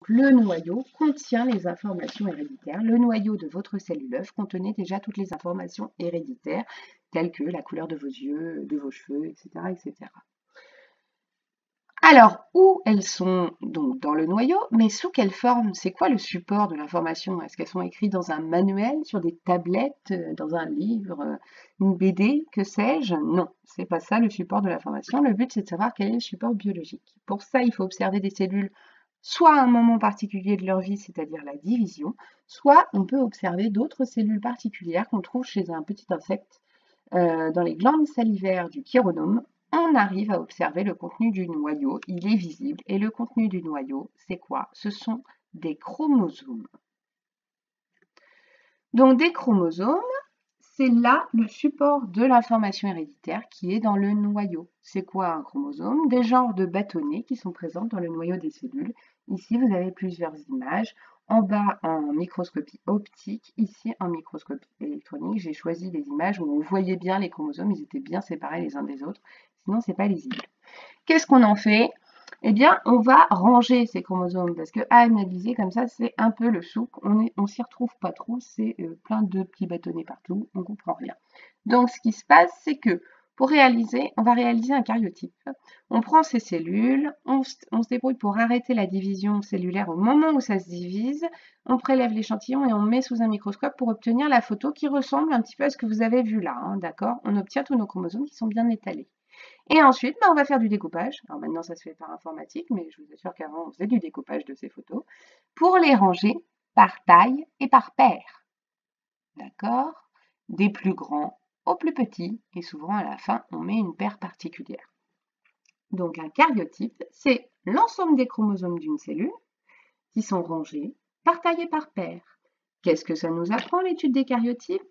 Le noyau contient les informations héréditaires. Le noyau de votre cellule œuf contenait déjà toutes les informations héréditaires, telles que la couleur de vos yeux, de vos cheveux, etc., etc. Alors, où elles sont donc dans le noyau, mais sous quelle forme? C'est quoi le support de l'information? Est-ce qu'elles sont écrites dans un manuel, sur des tablettes, dans un livre, une BD, que sais-je? Non, c'est pas ça le support de l'information. Le but, c'est de savoir quel est le support biologique. Pour ça, il faut observer des cellules soit à un moment particulier de leur vie, c'est-à-dire la division, soit on peut observer d'autres cellules particulières qu'on trouve chez un petit insecte dans les glandes salivaires du chironome. On arrive à observer le contenu du noyau, il est visible, et le contenu du noyau, c'est quoi? Ce sont des chromosomes. Donc des chromosomes, c'est là le support de l'information héréditaire qui est dans le noyau. C'est quoi un chromosome? Des genres de bâtonnets qui sont présents dans le noyau des cellules. Ici, vous avez plusieurs images. En bas, en microscopie optique, ici, en microscopie électronique. J'ai choisi des images où on voyait bien les chromosomes, ils étaient bien séparés les uns des autres, sinon, c'est pas lisible. Qu'est-ce qu'on en fait? Eh bien, on va ranger ces chromosomes parce que à analyser comme ça, c'est un peu le souk. On s'y retrouve pas trop, c'est plein de petits bâtonnets partout, on comprend rien. Donc, ce qui se passe, c'est que pour réaliser, on va réaliser un karyotype. On prend ces cellules, on se débrouille pour arrêter la division cellulaire au moment où ça se divise. On prélève l'échantillon et on met sous un microscope pour obtenir la photo qui ressemble un petit peu à ce que vous avez vu là, hein, d'accord? On obtient tous nos chromosomes qui sont bien étalés. Et ensuite, on va faire du découpage. Alors maintenant, ça se fait par informatique, mais je vous assure qu'avant, on faisait du découpage de ces photos pour les ranger par taille et par paire. D'accord? Des plus grands aux plus petits, et souvent à la fin, on met une paire particulière. Donc un karyotype, c'est l'ensemble des chromosomes d'une cellule qui sont rangés par taille et par paire. Qu'est-ce que ça nous apprend l'étude des karyotypes?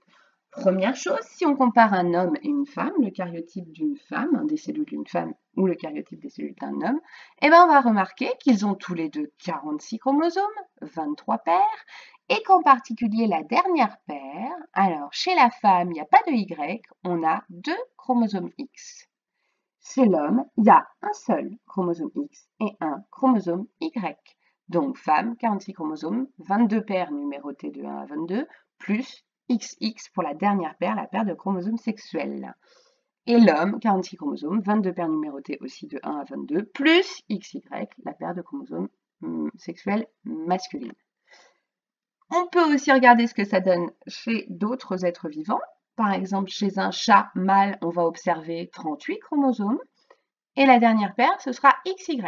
Première chose, si on compare un homme et une femme, le karyotype d'une femme, des cellules d'une femme ou le karyotype des cellules d'un homme, eh ben on va remarquer qu'ils ont tous les deux 46 chromosomes, 23 paires, et qu'en particulier la dernière paire, alors chez la femme, il n'y a pas de Y, on a 2 chromosomes X. Chez l'homme, il y a un seul chromosome X et un chromosome Y. Donc femme, 46 chromosomes, 22 paires numérotées de 1 à 22, plus XX pour la dernière paire, la paire de chromosomes sexuels. Et l'homme, 46 chromosomes, 22 paires numérotées aussi de 1 à 22, plus XY, la paire de chromosomes sexuels masculines. On peut aussi regarder ce que ça donne chez d'autres êtres vivants. Par exemple, chez un chat mâle, on va observer 38 chromosomes. Et la dernière paire, ce sera XY.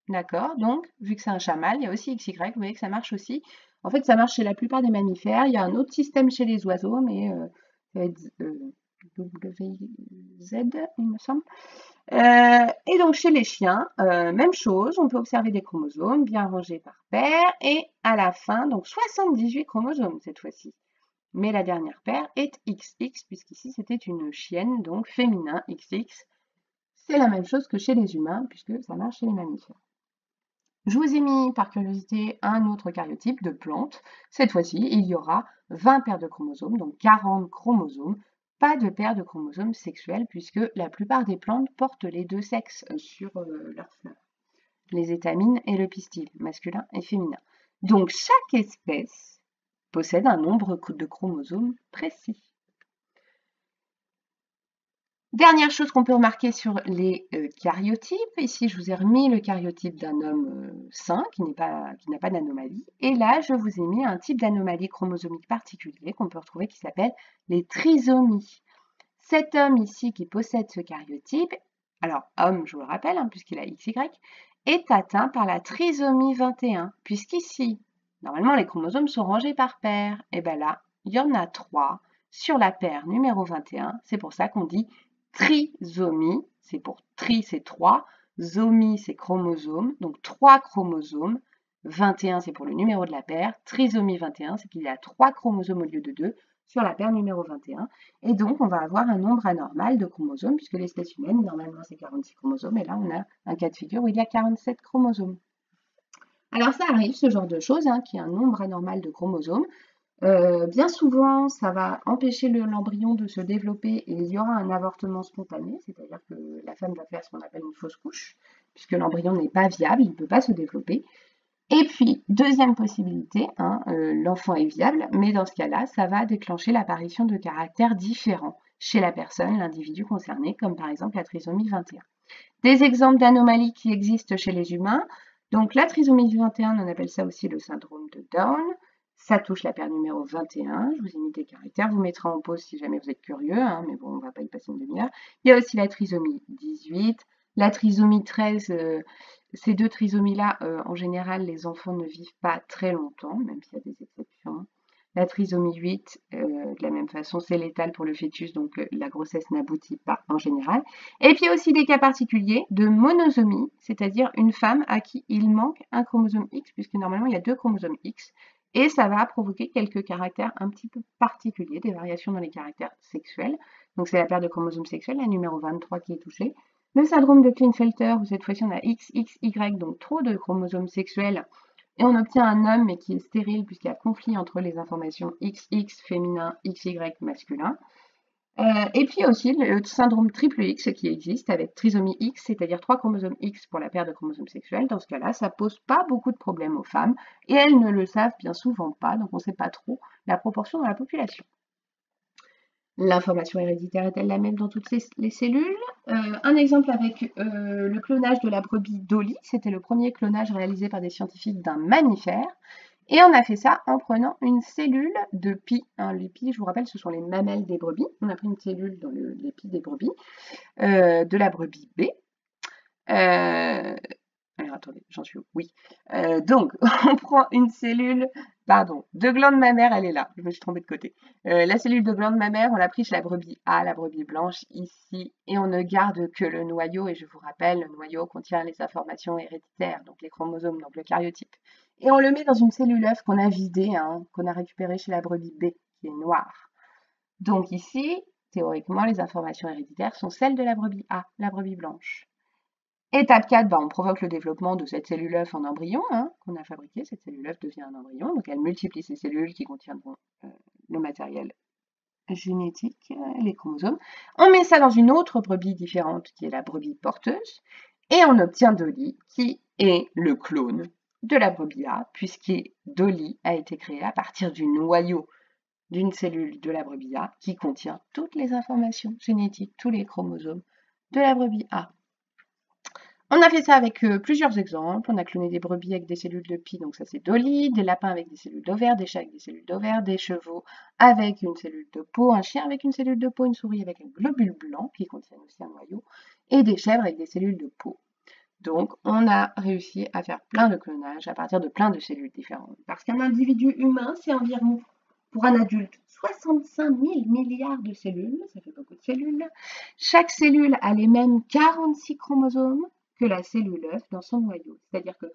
D'accord? Donc, vu que c'est un chat mâle, il y a aussi XY. Vous voyez que ça marche aussi. En fait, ça marche chez la plupart des mammifères. Il y a un autre système chez les oiseaux, mais ça va être WZ, il me semble. Et donc, chez les chiens, même chose. On peut observer des chromosomes bien rangés par paire. Et à la fin, donc 78 chromosomes cette fois-ci. Mais la dernière paire est XX, puisqu'ici, c'était une chienne, donc féminin XX. C'est la même chose que chez les humains, puisque ça marche chez les mammifères. Je vous ai mis par curiosité un autre karyotype de plante. Cette fois-ci, il y aura 20 paires de chromosomes, donc 40 chromosomes. Pas de paires de chromosomes sexuels, puisque la plupart des plantes portent les deux sexes sur leurs fleurs. Les étamines et le pistil, masculin et féminin. Donc chaque espèce possède un nombre de chromosomes précis. Dernière chose qu'on peut remarquer sur les karyotypes, ici je vous ai remis le karyotype d'un homme sain qui n'a pas d'anomalie, et là je vous ai mis un type d'anomalie chromosomique particulier qu'on peut retrouver qui s'appelle les trisomies. Cet homme ici qui possède ce karyotype, alors homme je vous le rappelle hein, puisqu'il a XY, est atteint par la trisomie 21, puisqu'ici, normalement les chromosomes sont rangés par paire, et bien là, il y en a 3 sur la paire numéro 21, c'est pour ça qu'on dit trisomie, c'est pour tri, c'est 3, zomie, c'est chromosome, donc 3 chromosomes, 21, c'est pour le numéro de la paire, trisomie 21, c'est qu'il y a 3 chromosomes au lieu de 2 sur la paire numéro 21, et donc on va avoir un nombre anormal de chromosomes, puisque l'espèce humaine, normalement, c'est 46 chromosomes, et là, on a un cas de figure où il y a 47 chromosomes. Alors ça arrive, ce genre de choses, hein, qu'il y ait un nombre anormal de chromosomes. Bien souvent, ça va empêcher l'embryon de se développer et il y aura un avortement spontané, c'est-à-dire que la femme va faire ce qu'on appelle une fausse couche, puisque l'embryon n'est pas viable, il ne peut pas se développer. Et puis, deuxième possibilité, hein, l'enfant est viable, mais dans ce cas-là, ça va déclencher l'apparition de caractères différents chez la personne, l'individu concerné, comme par exemple la trisomie 21. Des exemples d'anomalies qui existent chez les humains. Donc la trisomie 21, on appelle ça aussi le syndrome de Down. Ça touche la paire numéro 21. Je vous ai mis des caractères. Vous mettrez en pause si jamais vous êtes curieux, hein, mais bon, on ne va pas y passer une demi-heure. Il y a aussi la trisomie 18. La trisomie 13, ces deux trisomies-là, en général, les enfants ne vivent pas très longtemps, même s'il y a des exceptions. La trisomie 8, de la même façon, c'est létal pour le fœtus, donc la grossesse n'aboutit pas en général. Et puis il y a aussi des cas particuliers de monosomie, c'est-à-dire une femme à qui il manque un chromosome X, puisque normalement il y a 2 chromosomes X, et ça va provoquer quelques caractères un petit peu particuliers, des variations dans les caractères sexuels. Donc c'est la paire de chromosomes sexuels, la numéro 23 qui est touchée. Le syndrome de Klinefelter, où cette fois-ci on a XXY, donc trop de chromosomes sexuels, et on obtient un homme mais qui est stérile puisqu'il y a conflit entre les informations XX féminin, XY masculin. Et puis aussi le syndrome triple X qui existe avec trisomie X, c'est-à-dire 3 chromosomes X pour la paire de chromosomes sexuels. Dans ce cas-là, ça pose pas beaucoup de problèmes aux femmes et elles ne le savent bien souvent pas, donc on ne sait pas trop la proportion dans la population. L'information héréditaire est-elle la même dans toutes les cellules? Un exemple avec le clonage de la brebis Dolly, c'était le premier clonage réalisé par des scientifiques d'un mammifère. Et on a fait ça en prenant une cellule de pie. Hein, les pies, je vous rappelle, ce sont les mamelles des brebis. On a pris une cellule dans les pies des brebis, de la brebis B. Alors attendez, j'en suis où? Oui. Donc, on prend une cellule, pardon, de glande mammaire, elle est là, je me suis trompée de côté. La cellule de glande mammaire, on l'a pris chez la brebis A, la brebis blanche, ici, et on ne garde que le noyau, et je vous rappelle, le noyau contient les informations héréditaires, donc les chromosomes, donc le cariotype. Et on le met dans une cellule œuf qu'on a vidée, hein, qu'on a récupérée chez la brebis B, qui est noire. Donc ici, théoriquement, les informations héréditaires sont celles de la brebis A, la brebis blanche. Étape 4, on provoque le développement de cette cellule œuf en embryon qu'on a fabriqué. Cette cellule œuf devient un embryon, donc elle multiplie ces cellules qui contiendront le matériel génétique, les chromosomes. On met ça dans une autre brebis différente qui est la brebis porteuse et on obtient Dolly qui est le clone de la brebis A puisque Dolly a été créée à partir du noyau d'une cellule de la brebis A qui contient toutes les informations génétiques, tous les chromosomes de la brebis A. On a fait ça avec plusieurs exemples. On a cloné des brebis avec des cellules de pie, donc ça c'est Dolly, des lapins avec des cellules d'ovaires, des chats avec des cellules d'ovaires, des chevaux avec une cellule de peau, un chien avec une cellule de peau, une souris avec un globule blanc qui contient aussi un noyau, et des chèvres avec des cellules de peau. Donc on a réussi à faire plein de clonages à partir de plein de cellules différentes. Parce qu'un individu humain, c'est environ, pour un adulte, 65 000 milliards de cellules, ça fait beaucoup de cellules. Chaque cellule a les mêmes 46 chromosomes que la cellule œuf dans son noyau. C'est-à-dire que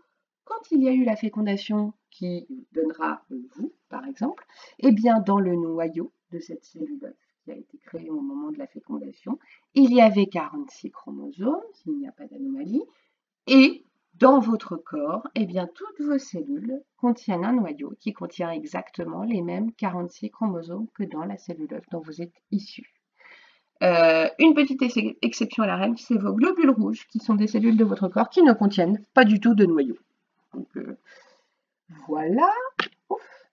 quand il y a eu la fécondation qui donnera vous, par exemple, eh bien dans le noyau de cette cellule œuf qui a été créée au moment de la fécondation, il y avait 46 chromosomes, s'il n'y a pas d'anomalie, et dans votre corps, eh bien toutes vos cellules contiennent un noyau qui contient exactement les mêmes 46 chromosomes que dans la cellule œuf dont vous êtes issu. Une petite exception à la règle, c'est vos globules rouges, qui sont des cellules de votre corps qui ne contiennent pas du tout de noyau. Donc, voilà.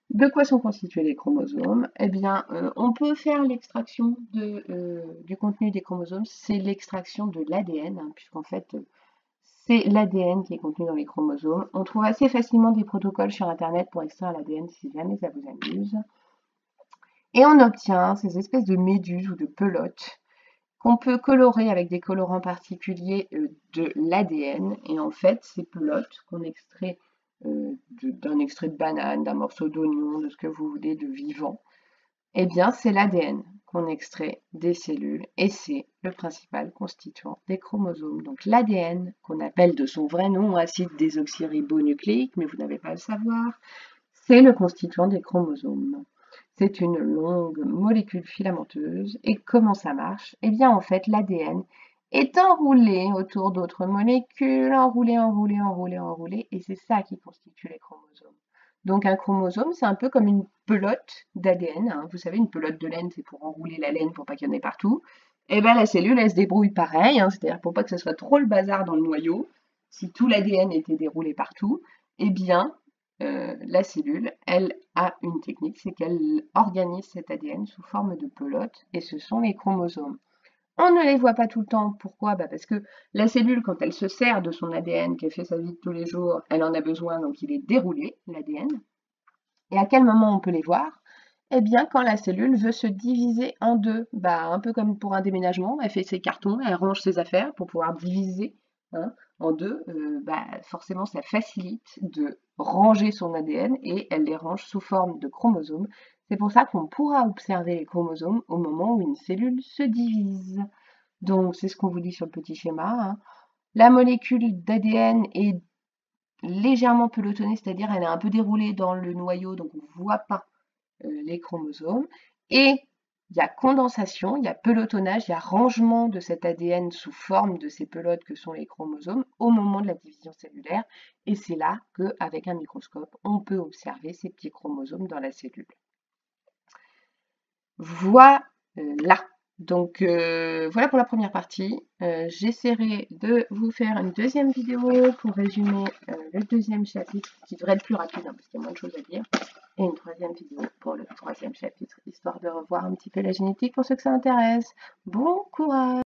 De quoi sont constitués les chromosomes? Eh bien, on peut faire l'extraction du contenu des chromosomes, c'est l'extraction de l'ADN, puisqu'en fait, c'est l'ADN qui est contenu dans les chromosomes. On trouve assez facilement des protocoles sur Internet pour extraire l'ADN si jamais ça vous amuse. Et on obtient ces espèces de méduses ou de pelotes qu'on peut colorer avec des colorants particuliers de l'ADN. Et en fait, ces pelotes qu'on extrait d'un extrait de banane, d'un morceau d'oignon, de ce que vous voulez, de vivant, eh bien, c'est l'ADN qu'on extrait des cellules et c'est le principal constituant des chromosomes. Donc l'ADN, qu'on appelle de son vrai nom acide désoxyribonucléique, mais vous n'avez pas à le savoir, c'est le constituant des chromosomes. C'est une longue molécule filamenteuse. Et comment ça marche? Eh bien, en fait, l'ADN est enroulé autour d'autres molécules, enroulé, enroulé, enroulé, enroulé, et c'est ça qui constitue les chromosomes. Donc un chromosome, c'est un peu comme une pelote d'ADN. Vous savez, une pelote de laine, c'est pour enrouler la laine pour pas qu'il y en ait partout. Et bien la cellule, elle se débrouille pareil, c'est-à-dire pour pas que ce soit trop le bazar dans le noyau. Si tout l'ADN était déroulé partout, eh bien, la cellule, elle a une technique, c'est qu'elle organise cet ADN sous forme de pelote, et ce sont les chromosomes. On ne les voit pas tout le temps. Pourquoi? Parce que la cellule, quand elle se sert de son ADN, qu'elle fait sa vie de tous les jours, elle en a besoin, donc il est déroulé, l'ADN. Et à quel moment on peut les voir? Eh bien, quand la cellule veut se diviser en deux, un peu comme pour un déménagement, elle fait ses cartons, elle range ses affaires pour pouvoir diviser, hein, en deux. Forcément, ça facilite de ranger son ADN et elle les range sous forme de chromosomes. C'est pour ça qu'on pourra observer les chromosomes au moment où une cellule se divise. Donc, c'est ce qu'on vous dit sur le petit schéma, hein. La molécule d'ADN est légèrement pelotonnée, c'est-à-dire elle est un peu déroulée dans le noyau, donc on ne voit pas les chromosomes. Et il y a condensation, il y a pelotonnage, il y a rangement de cet ADN sous forme de ces pelotes que sont les chromosomes au moment de la division cellulaire. Et c'est là qu'avec un microscope, on peut observer ces petits chromosomes dans la cellule. Voilà. Donc voilà pour la première partie. J'essaierai de vous faire une deuxième vidéo pour résumer le deuxième chapitre, qui devrait être plus rapide, parce qu'il y a moins de choses à dire. Et une troisième vidéo pour le troisième chapitre, histoire de revoir un petit peu la génétique pour ceux que ça intéresse. Bon courage!